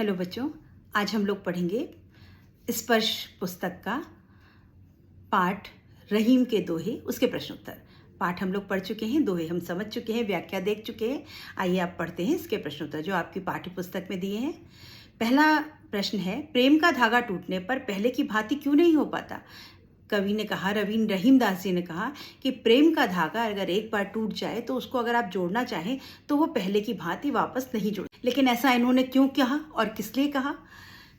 Hello बच्चों, आज हम लोग पढ़ेंगे स्पर्श पुस्तक का पाठ रहीम के दोहे, उसके प्रश्नोत्तर। पाठ हम लोग पढ़ चुके हैं, दोहे हम समझ चुके हैं, व्याख्या देख चुके हैं। आइए आप पढ़ते हैं इसके प्रश्नोत्तर जो आपकी पाठ्य पुस्तक में दिए हैं। पहला प्रश्न है, प्रेम का धागा टूटने पर पहले की भांति क्यों नहीं हो पाता? कवि ने कहा, रहीमदास जी ने कहा कि प्रेम का धागा अगर एक बार टूट जाए तो उसको अगर आप जोड़ना चाहें तो वो पहले की भांति वापस नहीं जुड़े। लेकिन ऐसा इन्होंने क्यों कहा और किस लिए कहा?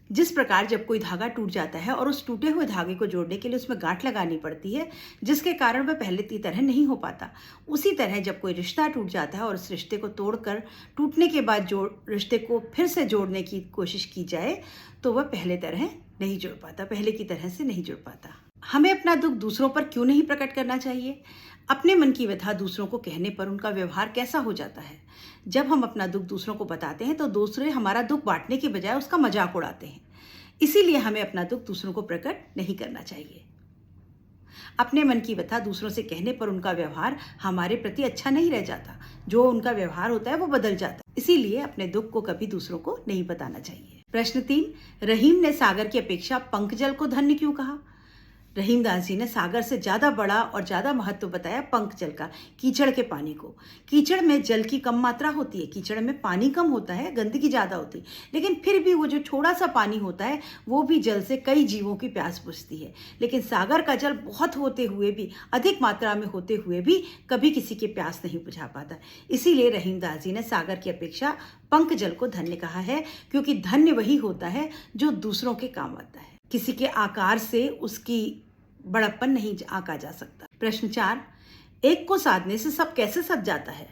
जिस प्रकार जब कोई धागा टूट जाता है और उस टूटे हुए धागे को जोड़ने के लिए उसमें गांठ लगानी पड़ती है, जिसके कारण वह पहले की तरह नहीं हो पाता, उसी तरह जब कोई रिश्ता टूट जाता है और उस रिश्ते को तोड़कर टूटने के बाद रिश्ते को फिर से जोड़ने की कोशिश की जाए तो वह पहले तरह नहीं जुड़ पाता, पहले की तरह से नहीं जुड़ पाता। हमें अपना दुख दूसरों पर क्यों नहीं प्रकट करना चाहिए? अपने मन की व्यथा दूसरों को कहने पर उनका व्यवहार कैसा हो जाता है? जब हम अपना दुख दूसरों को बताते हैं तो दूसरे हमारा दुख बांटने के बजाय उसका मजाक उड़ाते हैं। इसीलिए हमें अपना दुख दूसरों को प्रकट नहीं करना चाहिए। अपने मन की व्यथा दूसरों से कहने पर उनका व्यवहार हमारे प्रति अच्छा नहीं रह जाता, जो उनका व्यवहार होता है वो बदल जाता है। इसीलिए अपने दुख को कभी दूसरों को नहीं बताना चाहिए। प्रश्न 3, रहीम ने सागर की अपेक्षा पंकजल को धन्य क्यों कहा? रहीमदास जी ने सागर से ज़्यादा बड़ा और ज़्यादा महत्व बताया पंकजल का, कीचड़ के पानी को। कीचड़ में जल की कम मात्रा होती है, कीचड़ में पानी कम होता है, गंदगी ज़्यादा होती है, लेकिन फिर भी वो जो थोड़ा सा पानी होता है वो भी जल से कई जीवों की प्यास बुझती है। लेकिन सागर का जल बहुत होते हुए भी, अधिक मात्रा में होते हुए भी कभी किसी की प्यास नहीं बुझा पाता। इसीलिए रहीमदास जी ने सागर की अपेक्षा पंकजल को धन्य कहा है, क्योंकि धन्य वही होता है जो दूसरों के काम आता है। किसी के आकार से उसकी बड़प्पन नहीं आंका जा सकता। प्रश्न 4, एक को साधने से सब कैसे सज जाता है?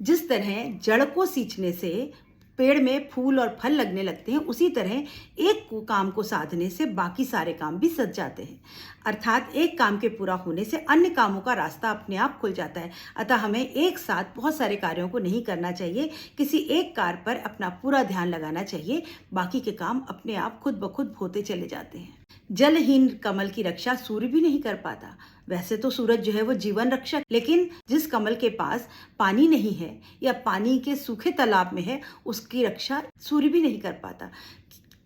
जिस तरह जड़ को सींचने से पेड़ में फूल और फल लगने लगते हैं, उसी तरह एक काम को साधने से बाकी सारे काम भी सज जाते हैं। अर्थात एक काम के पूरा होने से अन्य कामों का रास्ता अपने आप खुल जाता है। अतः हमें एक साथ बहुत सारे कार्यों को नहीं करना चाहिए, किसी एक कार्य पर अपना पूरा ध्यान लगाना चाहिए, बाकी के काम अपने आप खुद ब खुद होते चले जाते हैं। जलहीन कमल की रक्षा सूर्य भी नहीं कर पाता। वैसे तो सूरज जो है वो जीवन रक्षक, लेकिन जिस कमल के पास पानी नहीं है या पानी के सूखे तालाब में है, उसकी रक्षा सूर्य भी नहीं कर पाता।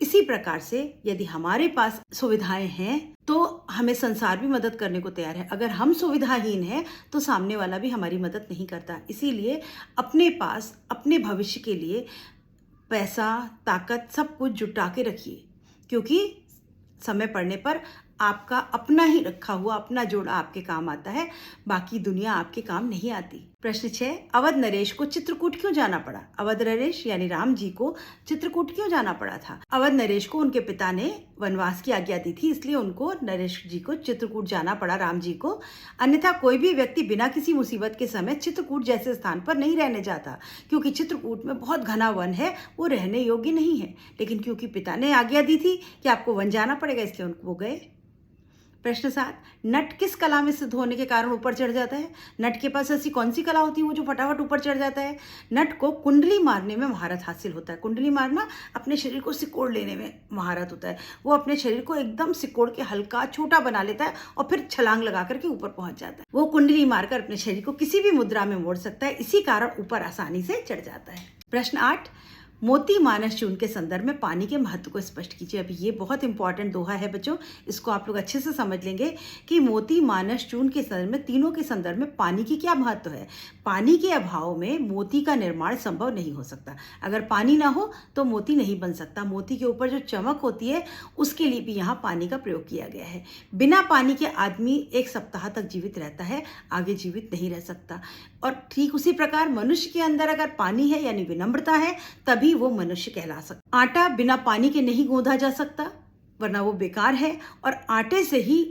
इसी प्रकार से यदि हमारे पास सुविधाएं हैं तो हमें संसार भी मदद करने को तैयार है। अगर हम सुविधाहीन हैं तो सामने वाला भी हमारी मदद नहीं करता। इसीलिए अपने पास अपने भविष्य के लिए पैसा, ताकत सब कुछ जुटा के रखिए, क्योंकि समय पड़ने पर आपका अपना ही रखा हुआ अपना जोड़ा आपके काम आता है, बाकी दुनिया आपके काम नहीं आती। प्रश्न 6, अवध नरेश को चित्रकूट क्यों जाना पड़ा? अवध नरेश यानी राम जी को चित्रकूट क्यों जाना पड़ा था? अवध नरेश को उनके पिता ने वनवास की आज्ञा दी थी, इसलिए उनको नरेश जी को चित्रकूट जाना पड़ा, राम जी को। अन्यथा कोई भी व्यक्ति बिना किसी मुसीबत के समय चित्रकूट जैसे स्थान पर नहीं रहने जाता, क्योंकि चित्रकूट में बहुत घना वन है, वो रहने योग्य नहीं है। लेकिन क्योंकि पिता ने आज्ञा दी थी कि आपको वन जाना पड़ेगा, इसलिए वो गए। प्रश्न 7, नट किस कला में सिद्ध होने के कारण ऊपर चढ़ जाता है? नट के पास ऐसी कौन सी कला होती है वो जो फटाफट ऊपर चढ़ जाता है? नट को कुंडली मारने में महारत हासिल होता है। कुंडली मारना अपने शरीर को सिकोड़ लेने में महारत होता है। वो अपने शरीर को एकदम सिकोड़ के हल्का छोटा बना लेता है और फिर छलांग लगा करके ऊपर पहुंच जाता है। वो कुंडली मारकर अपने शरीर को किसी भी मुद्रा में मोड़ सकता है, इसी कारण ऊपर आसानी से चढ़ जाता है। प्रश्न 8, मोती मानस चूर्ण के संदर्भ में पानी के महत्व को स्पष्ट कीजिए। अभी ये बहुत इंपॉर्टेंट दोहा है बच्चों, इसको आप लोग अच्छे से समझ लेंगे कि मोती मानस चूर्ण के संदर्भ में, तीनों के संदर्भ में पानी की क्या महत्व है। पानी के अभाव में मोती का निर्माण संभव नहीं हो सकता। अगर पानी ना हो तो मोती नहीं बन सकता। मोती के ऊपर जो चमक होती है उसके लिए भी यहाँ पानी का प्रयोग किया गया है। बिना पानी के आदमी 1 सप्ताह तक जीवित रहता है, आगे जीवित नहीं रह सकता। और ठीक उसी प्रकार मनुष्य के अंदर अगर पानी है यानी विनम्रता है, तभी वो मनुष्य कहला सकता। आटा बिना पानी के नहीं गूंथा जा सकता, वरना वो बेकार है। और आटे से ही,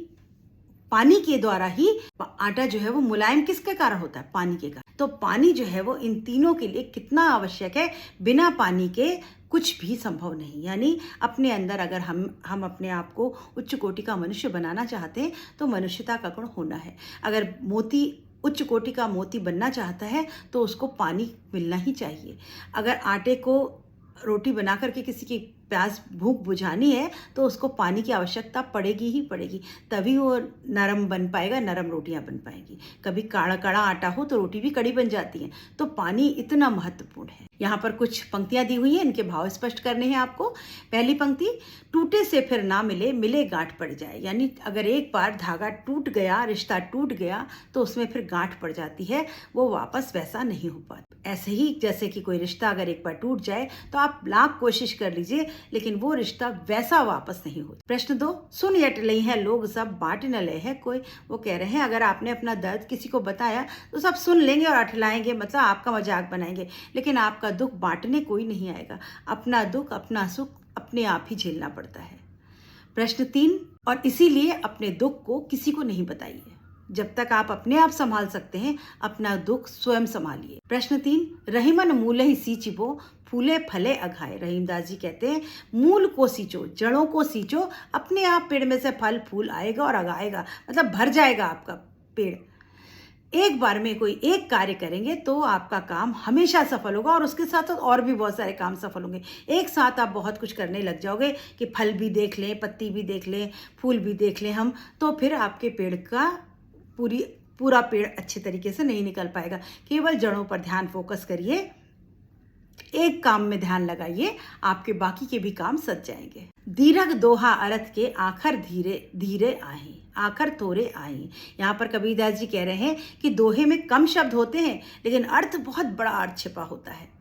पानी के द्वारा ही आटा जो है वो मुलायम किसके कारण होता है? पानी के कारण। तो पानी जो है वो इन तीनों के लिए कितना आवश्यक है। बिना पानी के कुछ भी संभव नहीं। यानी अपने अंदर अगर हम अपने आप को उच्च कोटि का मनुष्य बनाना चाहते हैं तो मनुष्यता का गुण होना है। अगर मोती उच्च कोटि का मोती बनना चाहता है तो उसको पानी मिलना ही चाहिए। अगर आटे को रोटी बना करके किसी की प्यास भूख बुझानी है तो उसको पानी की आवश्यकता पड़ेगी ही पड़ेगी, तभी वो नरम बन पाएगा, नरम रोटियां बन पाएगी। कभी काढ़ा काढ़ा आटा हो तो रोटी भी कड़ी बन जाती है। तो पानी इतना महत्वपूर्ण है। यहाँ पर कुछ पंक्तियां दी हुई हैं, इनके भाव स्पष्ट करने हैं आपको। पहली पंक्ति, टूटे से फिर ना मिले, मिले गांठ पड़ जाए। यानी अगर एक बार धागा टूट गया, रिश्ता टूट गया तो उसमें फिर गांठ पड़ जाती है, वो वापस वैसा नहीं हो पाता। ऐसे ही जैसे कि कोई रिश्ता अगर एक बार टूट जाए तो आप लाख कोशिश कर लीजिए लेकिन वो रिश्ता वैसा वापस नहीं होता। प्रश्न 2, सुन यट लई है लोग सब, बाट न ले है कोई। वो कह रहे हैं अगर आपने अपना दर्द किसी को बताया तो सब सुन लेंगे और अठलाएंगे, मतलब आपका मजाक बनाएंगे, लेकिन आपका दुख बांटने कोई नहीं आएगा। अपना दुख अपना सुख अपने आप ही झेलना पड़ता है। प्रश्न 3, और इसीलिए अपने दुख को किसी को नहीं बताइए। जब तक आप अपने आप संभाल सकते हैं अपना दुख स्वयं संभालिए। प्रश्न 3, रहीमन मूल ही सींचिबो, फूले फले अघाए। रहीमदास जी कहते हैं मूल को सींचो, जड़ों को सींचो, अपने आप पेड़ में से फल फूल आएगा और अघाएगा, मतलब भर जाएगा आपका पेड़। एक बार में कोई एक कार्य करेंगे तो आपका काम हमेशा सफल होगा और उसके साथ साथ और भी बहुत सारे काम सफल होंगे। एक साथ आप बहुत कुछ करने लग जाओगे कि फल भी देख लें, पत्ती भी देख लें, फूल भी देख लें हम, तो फिर आपके पेड़ का पूरा पेड़ अच्छे तरीके से नहीं निकल पाएगा। केवल जड़ों पर ध्यान फोकस करिए, एक काम में ध्यान लगाइए, आपके बाकी के भी काम सज जाएंगे। दीर्घ दोहा अर्थ के आखर धीरे धीरे आए, आखर तोरे आए। यहाँ पर कबीरदास जी कह रहे हैं कि दोहे में कम शब्द होते हैं लेकिन अर्थ बहुत बड़ा अर्थ छिपा होता है।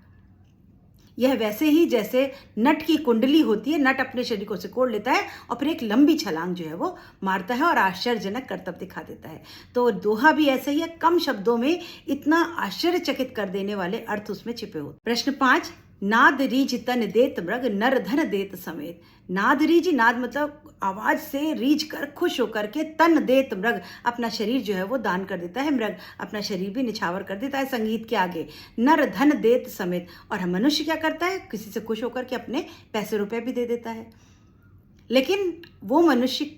यह वैसे ही जैसे नट की कुंडली होती है, नट अपने शरीर को सिकोड़ लेता है और फिर एक लंबी छलांग जो है वो मारता है और आश्चर्यजनक करतब दिखा देता है। तो दोहा भी ऐसे ही है, कम शब्दों में इतना आश्चर्यचकित कर देने वाले अर्थ उसमें छिपे होते। प्रश्न 5, नाद रीज तन देत मृग, नर धन देत समेत। नाद रीज, नाद मतलब आवाज से रीझ कर खुश होकर के, तन देत मृग, अपना शरीर जो है वो दान कर देता है मृग, अपना शरीर भी निछावर कर देता है संगीत के आगे। नर धन देत समेत, और मनुष्य क्या करता है, किसी से खुश होकर के अपने पैसे रुपए भी दे देता है। लेकिन वो मनुष्य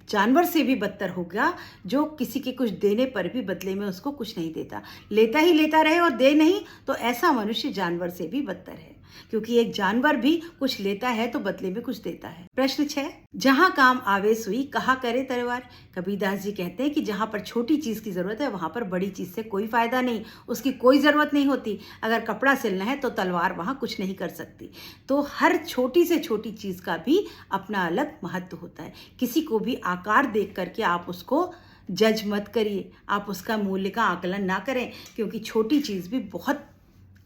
जानवर से भी बदतर होगा जो किसी के कुछ देने पर भी बदले में उसको कुछ नहीं देता, लेता ही लेता रहे और दे नहीं, तो ऐसा मनुष्य जानवर से भी बदतर है, क्योंकि एक जानवर भी कुछ लेता है तो बदले में कुछ देता है। प्रश्न 6, जहां काम आवे सुई, कहा करे तलवार। कबीरदास जी कहते हैं कि जहां पर छोटी चीज की जरूरत है वहां पर बड़ी चीज से कोई फायदा नहीं, उसकी कोई जरूरत नहीं होती। अगर कपड़ा सिलना है तो तलवार वहां कुछ नहीं कर सकती। तो हर छोटी से छोटी चीज का भी अपना अलग महत्व होता है। किसी को भी आकार देख करके आप उसको जज मत करिए, आप उसका मूल्य का आकलन ना करें, क्योंकि छोटी चीज भी बहुत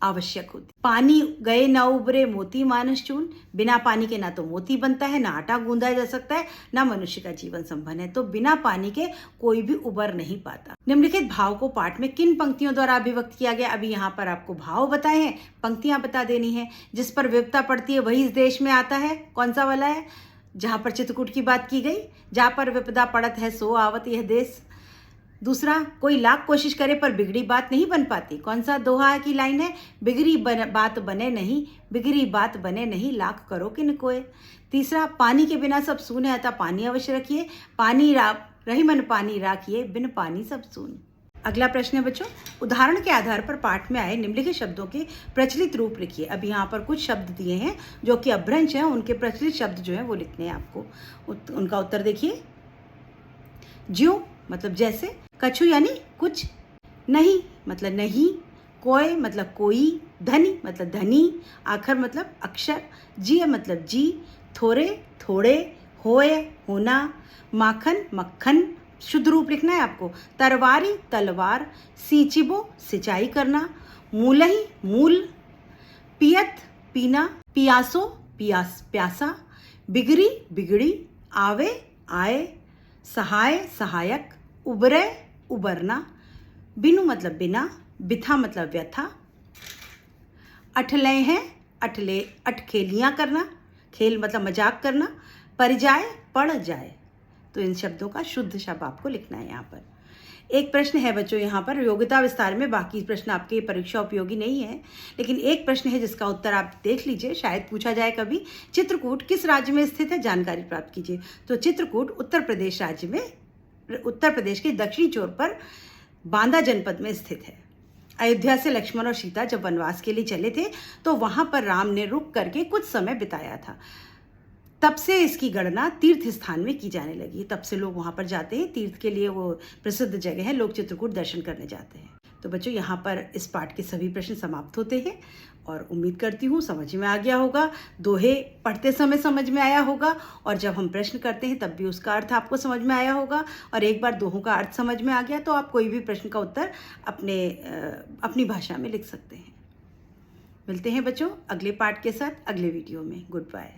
आवश्यक होती। पानी गए ना उबरे मोती मानस चून, बिना पानी के ना तो मोती बनता है, ना आटा गूंदा जा सकता है, ना मनुष्य का जीवन संभव है। तो बिना पानी के कोई भी उबर नहीं पाता। निम्नलिखित भाव को पाठ में किन पंक्तियों द्वारा अभिव्यक्त किया गया। अभी यहाँ पर आपको भाव बताए हैं, पंक्तियां बता देनी है। जिस पर विपदा पड़ती है वही इस देश में आता है, कौन सा वाला है, जहां पर चित्रकूट की बात की गई, जहां पर विपदा पड़त है सो आवत यह देश। दूसरा, कोई लाख कोशिश करे पर बिगड़ी बात नहीं बन पाती, कौन सा दोहा की लाइन है, बात बने नहीं, बिगड़ी बात बने नहीं, लाख करो किन कोय। तीसरा, पानी के बिना सब सूने, अतः पानी अवश्य रखिए, पानी रही मन पानी राखिए, बिन पानी सब सून। अगला प्रश्न है बच्चों, उदाहरण के आधार पर पाठ में आए निम्नलिखित शब्दों के प्रचलित रूप लिखिए। अब यहाँ पर कुछ शब्द दिए हैं जो कि अभ्रंश हैं, उनके प्रचलित शब्द जो है वो लिखने हैं आपको। उनका उत्तर देखिए। ज्यों मतलब जैसे, कछु यानी कुछ, नहीं मतलब नहीं, कोय मतलब कोई, धनी मतलब धनी, आखर मतलब अक्षर, जी मतलब जी, थोड़े थोड़े, होए होना, माखन मक्खन, शुद्ध रूप लिखना है आपको। तरवारी तलवार, सींचिबो सिंचाई करना, मूलही मूल, पियत पीना, पियासो प्यासा, बिगड़ी बिगड़ी, आवे आए, सहाय सहायक, उबरे उबरना, बिनु मतलब बिना, बिथा मतलब व्यथा, अठले हैं अठले अटखेलियाँ करना, खेल मतलब मजाक करना, पर जाए पड़ जाए। तो इन शब्दों का शुद्ध शब्द आपको लिखना है। यहाँ पर एक प्रश्न है बच्चों, यहाँ पर योग्यता विस्तार में, बाकी प्रश्न आपके परीक्षा उपयोगी नहीं है, लेकिन एक प्रश्न है जिसका उत्तर आप देख लीजिए, शायद पूछा जाए कभी। चित्रकूट किस राज्य में स्थित है, जानकारी प्राप्त कीजिए। तो चित्रकूट उत्तर प्रदेश राज्य में, उत्तर प्रदेश के दक्षिणी छोर पर बांदा जनपद में स्थित है। अयोध्या से लक्ष्मण और सीता जब वनवास के लिए चले थे तो वहां पर राम ने रुक करके कुछ समय बिताया था। तब से इसकी गणना तीर्थ स्थान में की जाने लगी। तब से लोग वहाँ पर जाते हैं, तीर्थ के लिए वो प्रसिद्ध जगह है, लोग चित्रकूट दर्शन करने जाते हैं। तो बच्चों, यहाँ पर इस पाठ के सभी प्रश्न समाप्त होते हैं और उम्मीद करती हूँ समझ में आ गया होगा। दोहे पढ़ते समय समझ में आया होगा और जब हम प्रश्न करते हैं तब भी उसका अर्थ आपको समझ में आया होगा। और एक बार दोहों का अर्थ समझ में आ गया तो आप कोई भी प्रश्न का उत्तर अपनी भाषा में लिख सकते हैं। मिलते हैं बच्चों अगले पाठ के साथ अगले वीडियो में। Good bye.